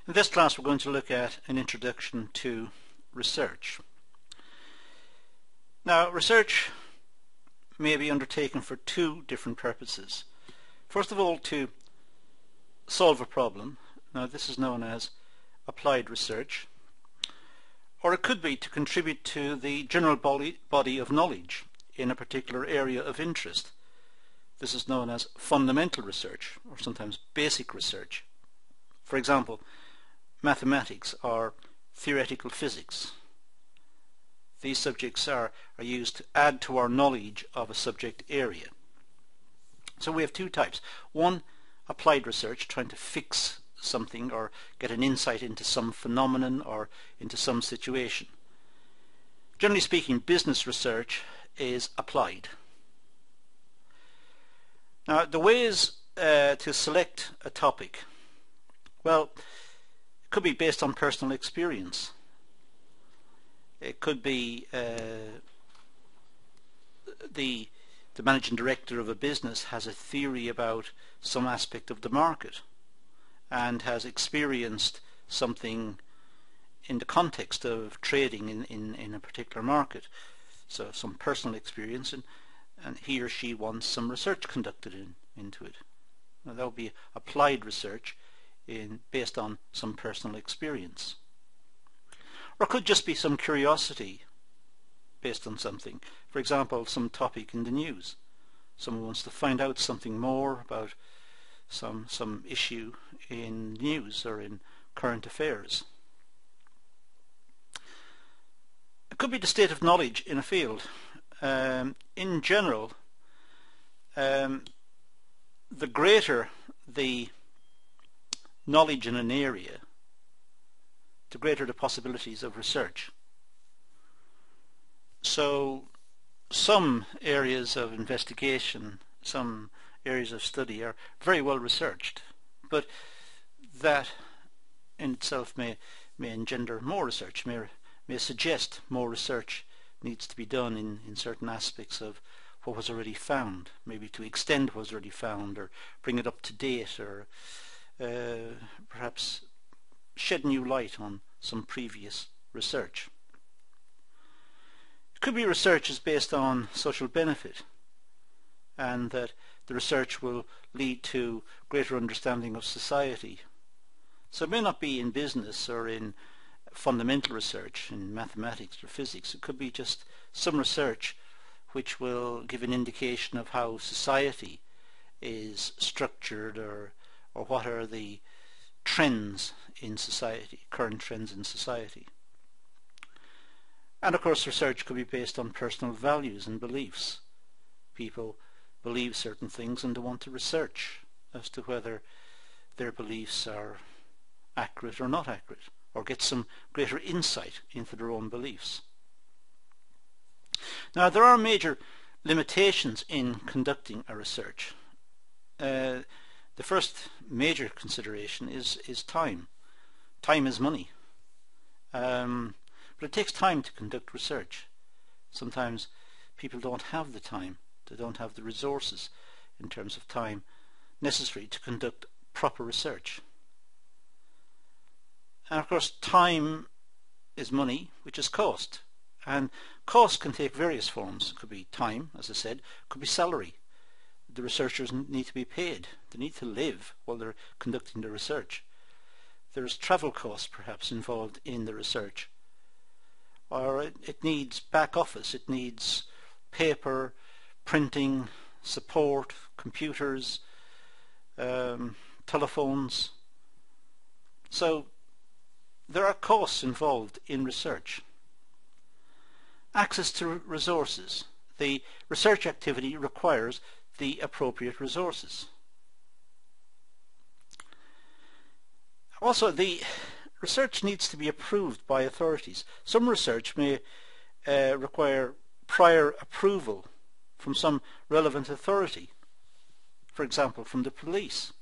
In this class we're going to look at an introduction to research. Now, research may be undertaken for two different purposes. First of all, to solve a problem. Now, this is known as applied research. Or it could be to contribute to the general body of knowledge in a particular area of interest. This is known as fundamental research, or sometimes basic research. For example, mathematics or theoretical physics. These subjects are used to add to our knowledge of a subject area. So we have two types. One, applied research, trying to fix something or get an insight into some phenomenon or into some situation. Generally speaking, business research is applied. Now, the ways to select a topic, well, it could be based on personal experience. It could be the managing director of a business has a theory about some aspect of the market and has experienced something in the context of trading in a particular market. So some personal experience, and he or she wants some research conducted into it. Now, that would be applied research based on some personal experience. Or it could just be some curiosity based on something. For example, some topic in the news. Someone wants to find out something more about some issue in news or in current affairs. It could be the state of knowledge in a field. In general, the greater the knowledge in an area, the greater the possibilities of research. So some areas of investigation, some areas of study are very well researched, but that in itself may engender more research, may suggest more research needs to be done in certain aspects of what was already found, maybe to extend what was already found or bring it up to date, or perhaps shed new light on some previous research. It could be research is based on social benefit, and that the research will lead to greater understanding of society. So it may not be in business or in fundamental research in mathematics or physics. It could be just some research which will give an indication of how society is structured, or what are the trends in society, current trends in society. And of course, research could be based on personal values and beliefs. People believe certain things and they want to research as to whether their beliefs are accurate or not accurate, or get some greater insight into their own beliefs. Now, there are major limitations in conducting a research. The first major consideration is time. Time is money. But it takes time to conduct research. Sometimes people don't have the time, they don't have the resources in terms of time necessary to conduct proper research. And of course, time is money, which is cost. And cost can take various forms. It could be time, as I said, it could be salary. The researchers need to be paid. They need to live while they're conducting the research. There's travel costs perhaps involved in the research. Or it needs back office, it needs paper, printing, support, computers, telephones. So there are costs involved in research. Access to resources. The research activity requires the appropriate resources. Also, the research needs to be approved by authorities. Some research may require prior approval from some relevant authority, for example from the police,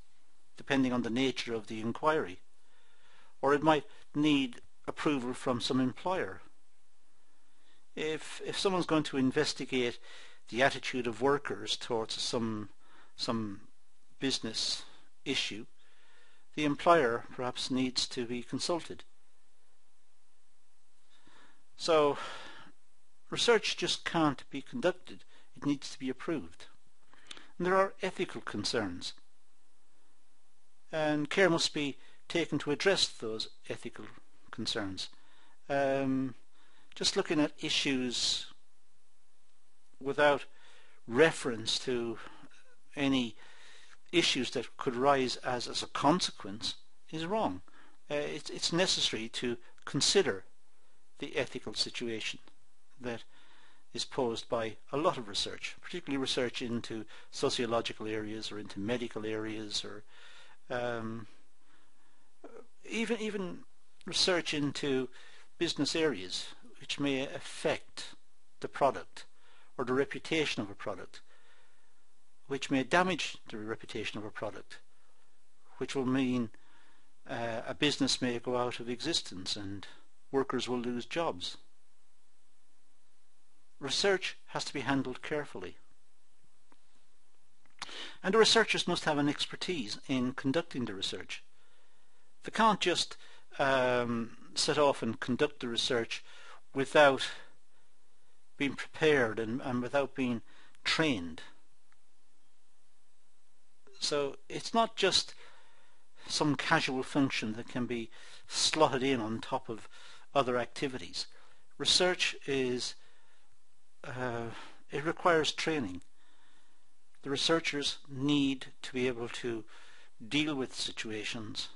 depending on the nature of the inquiry. Or it might need approval from some employer. If someone's going to investigate the attitude of workers towards some business issue, the employer perhaps needs to be consulted. So research just can't be conducted, it needs to be approved. And there are ethical concerns, and care must be taken to address those ethical concerns. Just looking at issues without reference to any issues that could rise as a consequence is wrong. It's necessary to consider the ethical situation that is posed by a lot of research, particularly research into sociological areas or into medical areas, or even research into business areas which may affect the product or the reputation of a product, which may damage the reputation of a product, which will mean a business may go out of existence and workers will lose jobs. Research has to be handled carefully. And the researchers must have an expertise in conducting the research. They can't just set off and conduct the research without being prepared and without being trained. So it's not just some casual function that can be slotted in on top of other activities. Research is it requires training. The researchers need to be able to deal with situations,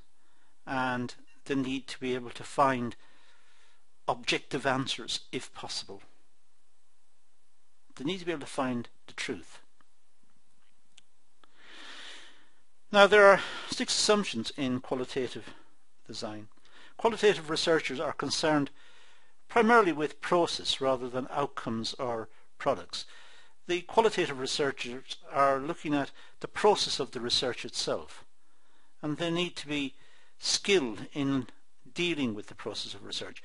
and they need to be able to find objective answers if possible. They need to be able to find the truth. Now, there are 6 assumptions in qualitative design. Qualitative researchers are concerned primarily with process rather than outcomes or products. The qualitative researchers are looking at the process of the research itself, and they need to be skilled in dealing with the process of research,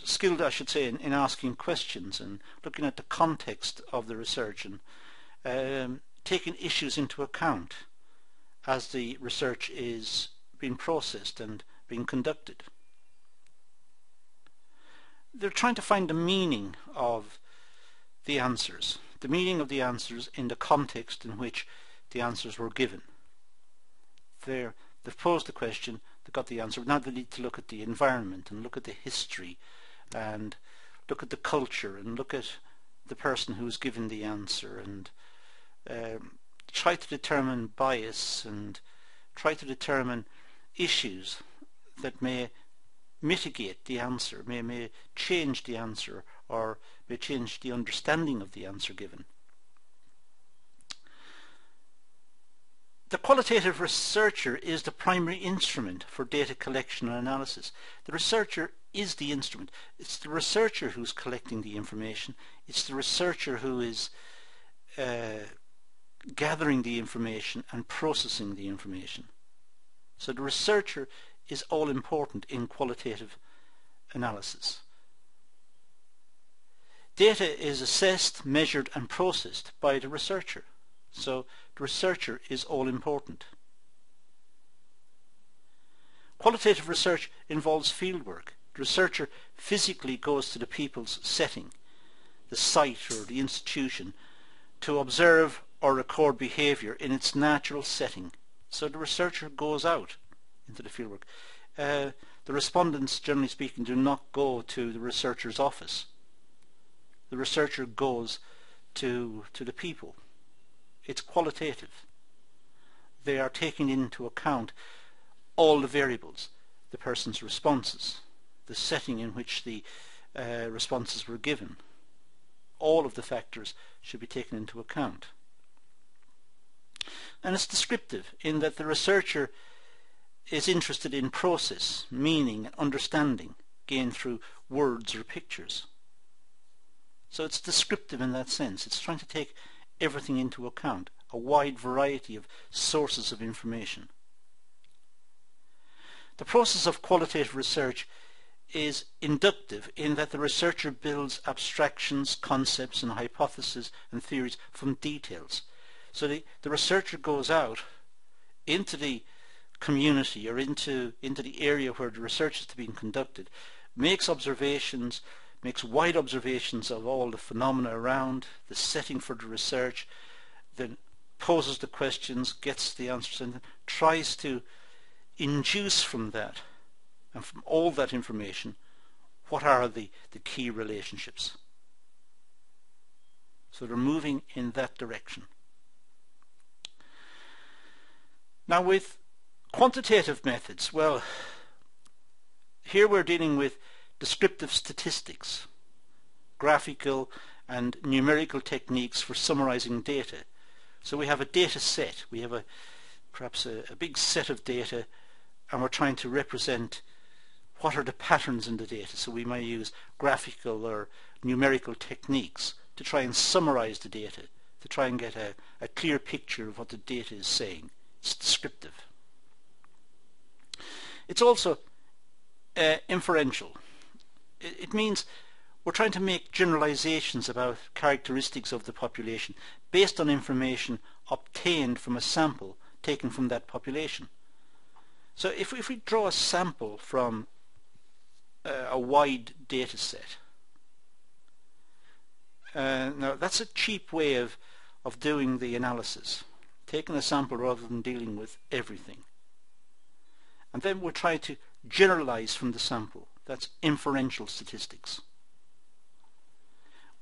skilled, I should say, in asking questions and looking at the context of the research, and taking issues into account as the research is being processed and being conducted. They're trying to find the meaning of the answers in the context in which the answers were given. They've posed the question, they've got the answer. Now they need to look at the environment and look at the history and look at the culture and look at the person who's given the answer, and try to determine bias and try to determine issues that may mitigate the answer, may change the answer, or may change the understanding of the answer given. The qualitative researcher is the primary instrument for data collection and analysis. The researcher is the instrument. It's the researcher who's collecting the information. It's the researcher who is gathering the information and processing the information. So the researcher is all important in qualitative analysis. Data is assessed, measured and processed by the researcher. So the researcher is all important. Qualitative research involves fieldwork. The researcher physically goes to the people's setting, the site or the institution, to observe or record behaviour in its natural setting. So the researcher goes out into the fieldwork. The respondents, generally speaking, do not go to the researcher's office. The researcher goes to the people. It's qualitative. They are taking into account all the variables, the person's responses, the setting in which the responses were given. All of the factors should be taken into account. And it's descriptive in that the researcher is interested in process, meaning, and understanding gained through words or pictures. So it's descriptive in that sense. It's trying to take everything into account, a wide variety of sources of information. The process of qualitative research is inductive in that the researcher builds abstractions, concepts and hypotheses and theories from details. So the researcher goes out into the community or into the area where the research is being conducted, makes observations, makes wide observations of all the phenomena around, the setting for the research, then poses the questions, gets the answers, and tries to induce from that and from all that information what are the key relationships. So they're moving in that direction. Now with quantitative methods, well, here we're dealing with descriptive statistics, graphical and numerical techniques for summarizing data. So we have a data set, we have perhaps a big set of data, and we're trying to represent what are the patterns in the data. So we might use graphical or numerical techniques to try and summarize the data, to try and get a clear picture of what the data is saying. It's descriptive. It's also inferential. It means we're trying to make generalizations about characteristics of the population based on information obtained from a sample taken from that population. So if we draw a sample from a wide data set, now that's a cheap way of doing the analysis, taking a sample rather than dealing with everything. And then we're trying to generalize from the sample. That's inferential statistics.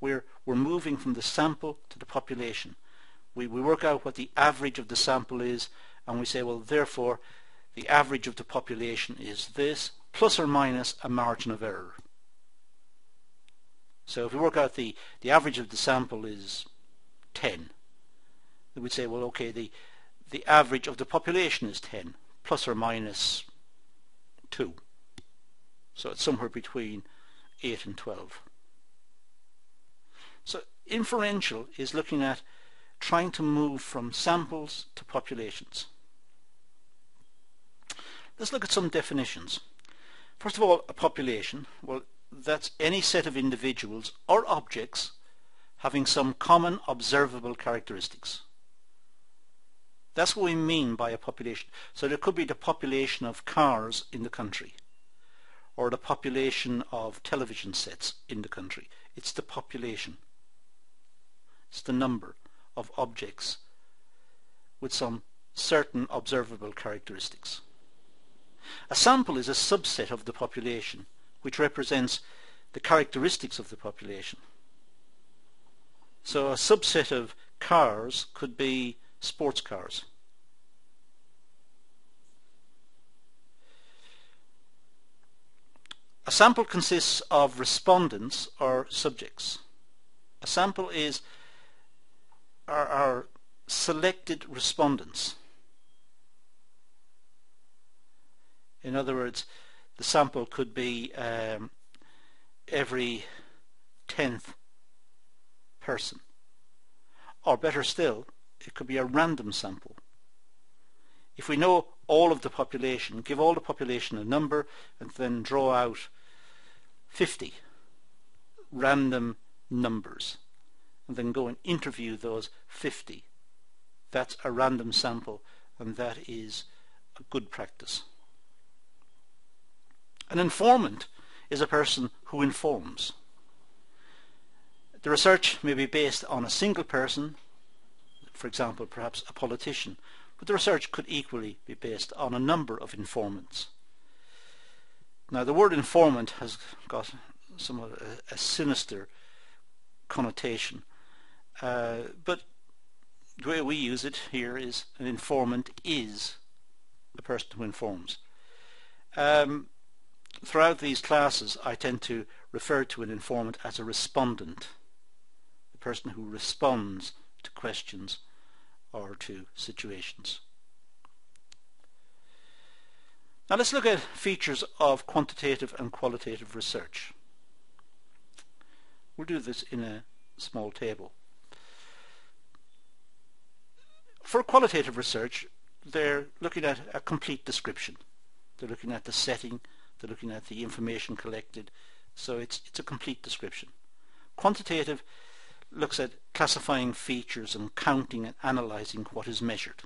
We're moving from the sample to the population. We work out what the average of the sample is, and we say, well, therefore, the average of the population is this, plus or minus a margin of error. So if we work out the average of the sample is 10, then we'd say, well, okay, the average of the population is 10, plus or minus 2. So it's somewhere between 8 and 12. So inferential is looking at trying to move from samples to populations. Let's look at some definitions. First of all, a population, well, that's any set of individuals or objects having some common observable characteristics. That's what we mean by a population. So there could be the population of cars in the country, or the population of television sets in the country. It's the population. It's the number of objects with some certain observable characteristics. A sample is a subset of the population which represents the characteristics of the population. So a subset of cars could be sports cars. A sample consists of respondents or subjects. A sample is our selected respondents. In other words, the sample could be every 10th person. Or better still, it could be a random sample. If we know all of the population, give all the population a number and then draw out 50 random numbers and then go and interview those 50. That's a random sample, and that is a good practice. An informant is a person who informs. The research may be based on a single person, for example, perhaps a politician, but the research could equally be based on a number of informants. Now, the word informant has got somewhat a sinister connotation, but the way we use it here is an informant is a person who informs. Throughout these classes, I tend to refer to an informant as a respondent, the person who responds to questions or to situations. Now let's look at features of quantitative and qualitative research. We'll do this in a small table. For qualitative research, they're looking at a complete description. They're looking at the setting, they're looking at the information collected, so it's a complete description. Quantitative looks at classifying features and counting and analyzing what is measured.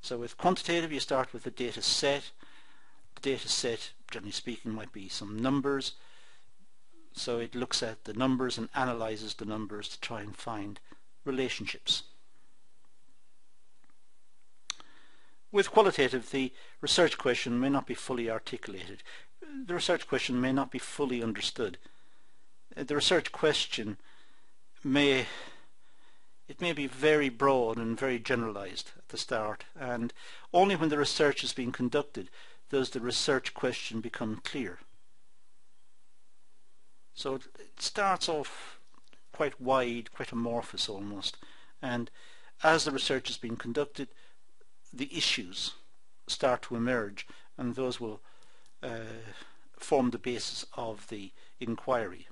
So with quantitative, you start with a data set. The data set, generally speaking, might be some numbers. So it looks at the numbers and analyzes the numbers to try and find relationships. With qualitative, the research question may not be fully articulated. The research question may not be fully understood. The research question may be very broad and very generalized at the start, and only when the research is being conducted does the research question become clear. So it starts off quite wide, quite amorphous almost, and as the research is being conducted, the issues start to emerge, and those will form the basis of the inquiry.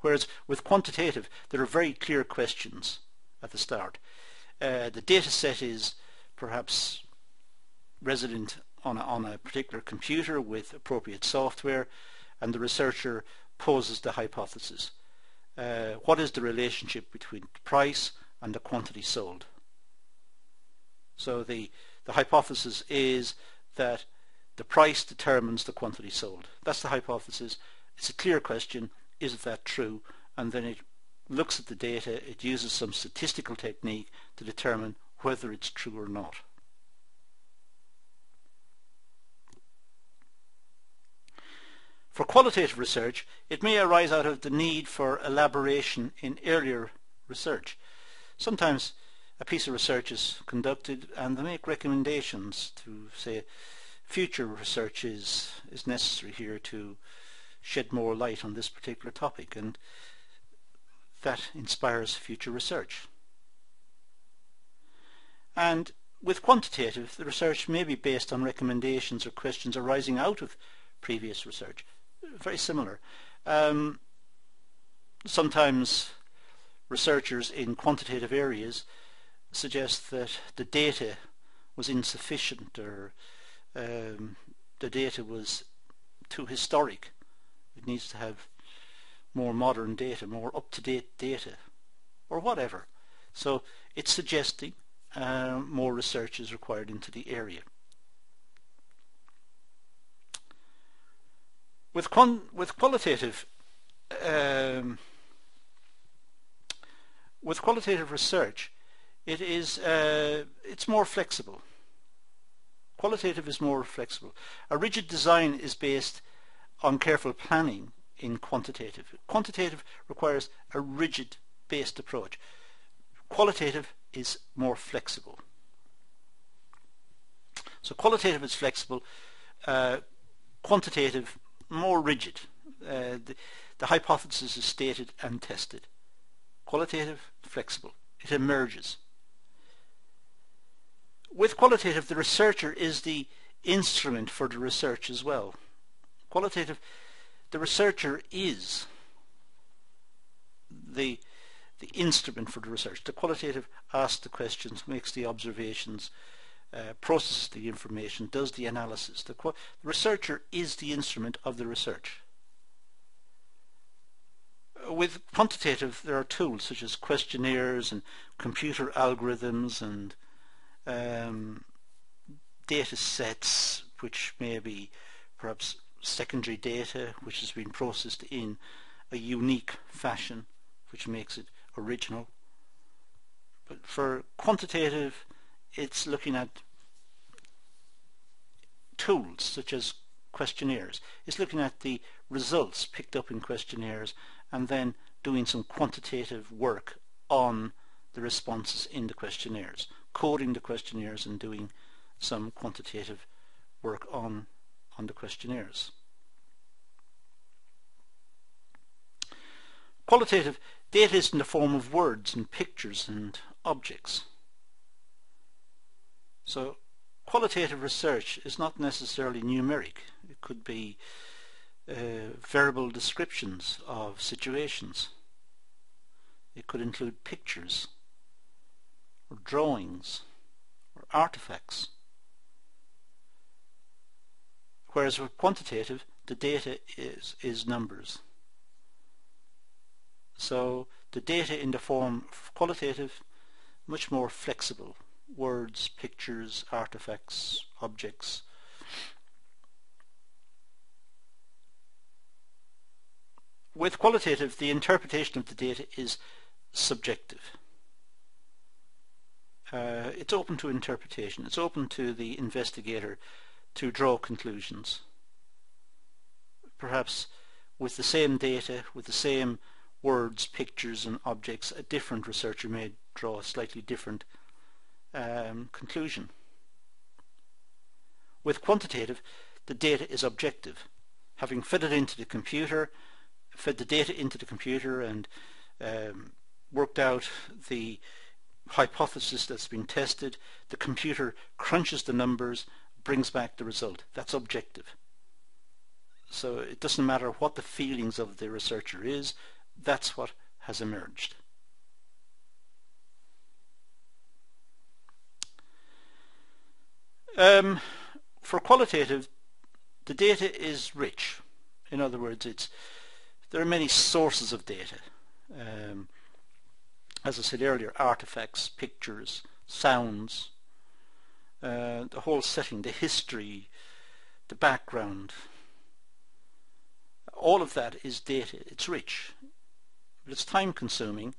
Whereas with quantitative, there are very clear questions at the start. The data set is perhaps resident on a particular computer with appropriate software, and the researcher poses the hypothesis. What is the relationship between the price and the quantity sold? So the hypothesis is that the price determines the quantity sold. That's the hypothesis. It's a clear question. Is that true? And then it looks at the data. It uses some statistical technique to determine whether it's true or not. For qualitative research, it may arise out of the need for elaboration in earlier research. Sometimes a piece of research is conducted and they make recommendations to say future research is necessary here to shed more light on this particular topic, and that inspires future research. And with quantitative, the research may be based on recommendations or questions arising out of previous research. Very similar. Sometimes researchers in quantitative areas suggest that the data was insufficient, or the data was too historic. It needs to have more modern data, more up-to-date data, or whatever. So it's suggesting more research is required into the area. With qualitative research, it's more flexible. Qualitative is more flexible. A rigid design is based on careful planning in quantitative. Quantitative requires a rigid based approach. Qualitative is more flexible. So qualitative is flexible, quantitative more rigid. The hypothesis is stated and tested. Qualitative, flexible. It emerges. With qualitative, the researcher is the instrument for the research as well. Qualitative, the researcher is the instrument for the research. The qualitative asks the questions, makes the observations, processes the information, does the analysis. The researcher is the instrument of the research. With quantitative, there are tools such as questionnaires and computer algorithms and data sets, which may be perhaps secondary data which has been processed in a unique fashion, which makes it original. But for quantitative, it's looking at tools such as questionnaires. It's looking at the results picked up in questionnaires and then doing some quantitative work on the responses in the questionnaires, coding the questionnaires and doing some quantitative work on the questionnaires. Qualitative data is in the form of words and pictures and objects. So qualitative research is not necessarily numeric. It could be verbal descriptions of situations. It could include pictures or drawings or artifacts. Whereas with quantitative, the data is numbers. So the data in the form of qualitative, much more flexible. words, pictures, artifacts, objects. With qualitative, the interpretation of the data is subjective. It's open to interpretation. It's open to the investigator to draw conclusions. Perhaps with the same data, with the same words, pictures and objects, a different researcher may draw a slightly different conclusion. With quantitative, the data is objective. Having fed the data into the computer and worked out the hypothesis that's been tested, the computer crunches the numbers, brings back the result. That's objective. So it doesn't matter what the feelings of the researcher is, that's what has emerged. For qualitative, the data is rich. In other words, there are many sources of data. As I said earlier, artifacts, pictures, sounds, the whole setting, the history, the background. All of that is data. It's rich, but it's time consuming,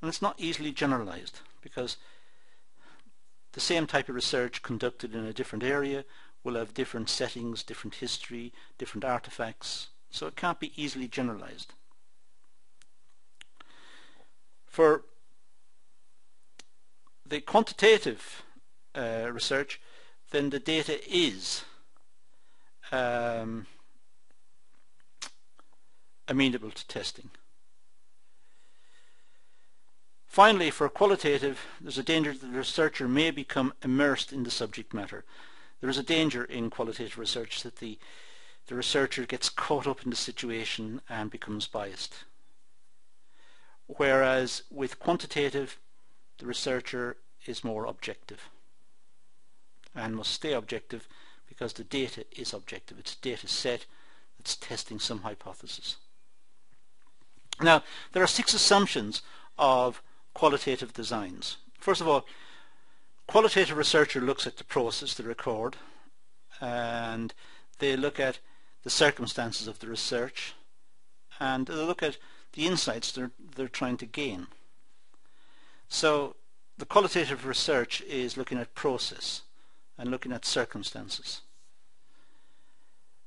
and it's not easily generalized, because the same type of research conducted in a different area will have different settings, different history, different artifacts, so it can't be easily generalized. For the quantitative research, then the data is amenable to testing. Finally, for qualitative, there's a danger that the researcher may become immersed in the subject matter. There is a danger in qualitative research that the researcher gets caught up in the situation and becomes biased. Whereas with quantitative, the researcher is more objective and must stay objective because the data is objective. It's a data set that's testing some hypothesis. Now, there are 6 assumptions of qualitative designs. First of all, qualitative researcher looks at the process, the record, and they look at the circumstances of the research, and they look at the insights they're trying to gain. So the qualitative research is looking at process and looking at circumstances.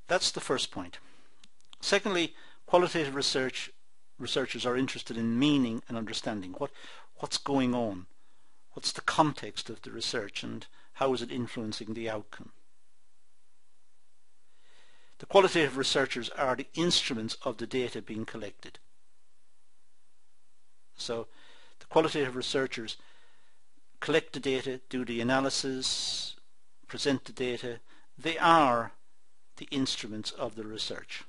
That's the first point. Secondly, qualitative researchers are interested in meaning and understanding. What's going on? What's the context of the research and how is it influencing the outcome? The qualitative researchers are the instruments of the data being collected. So the qualitative researchers collect the data, do the analysis, present the data. They are the instruments of the research.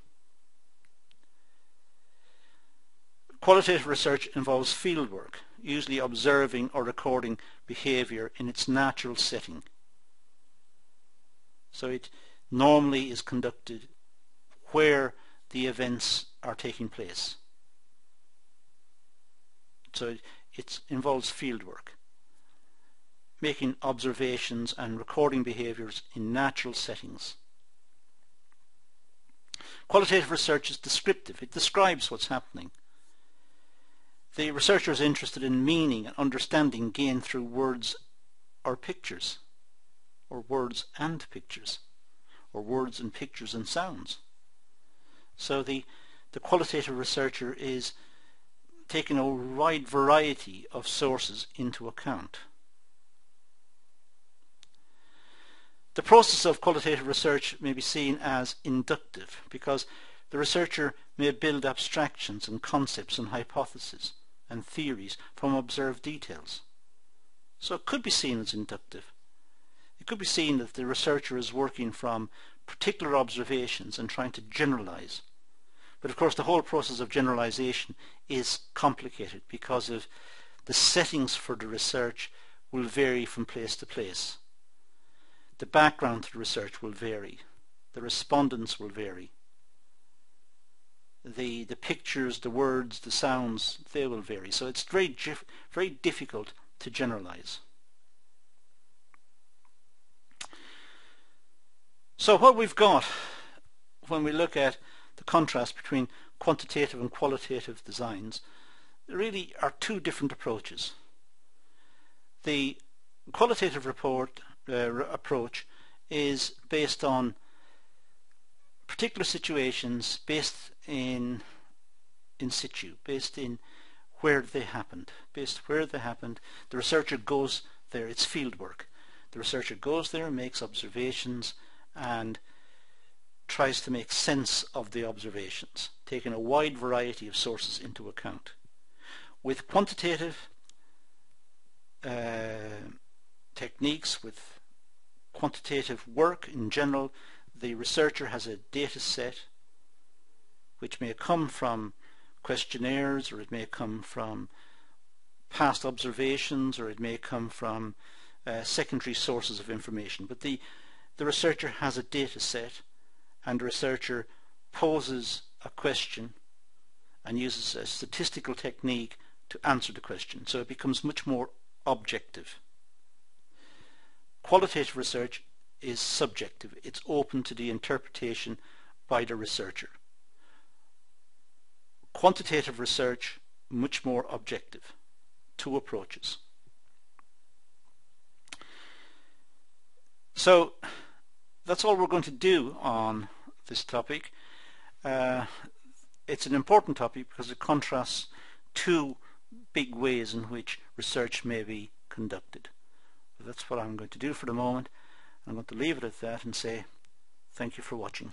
Qualitative research involves fieldwork, usually observing or recording behavior in its natural setting. So it normally is conducted where the events are taking place. So it involves fieldwork, making observations and recording behaviors in natural settings. Qualitative research is descriptive. It describes what's happening. The researcher is interested in meaning and understanding gained through words or pictures, or words and pictures, or words and pictures and sounds. So the qualitative researcher is taking a wide variety of sources into account. The process of qualitative research may be seen as inductive because the researcher may build abstractions and concepts and hypotheses and theories from observed details. So it could be seen as inductive. It could be seen that the researcher is working from particular observations and trying to generalize. But of course the whole process of generalization is complicated because of the settings for the research will vary from place to place. The background to the research will vary. The respondents will vary. The pictures, the words, the sounds, they will vary. So it's very difficult to generalize. So what we've got when we look at the contrast between quantitative and qualitative designs, there really are two different approaches. The qualitative approach is based on particular situations, based in situ, based in where they happened. The researcher goes there, it's field work. The researcher goes there, makes observations, and tries to make sense of the observations, taking a wide variety of sources into account. With quantitative techniques, with quantitative work in general, the researcher has a data set which may come from questionnaires, or it may come from past observations, or it may come from secondary sources of information. But the researcher has a data set, and the researcher poses a question and uses a statistical technique to answer the question. So it becomes much more objective. Qualitative research is subjective. It's open to the interpretation by the researcher. Quantitative research, much more objective. Two approaches. So that's all we're going to do on this topic. It's an important topic because it contrasts two big ways in which research may be conducted. That's what I'm going to do for the moment. I'm going to leave it at that and say thank you for watching.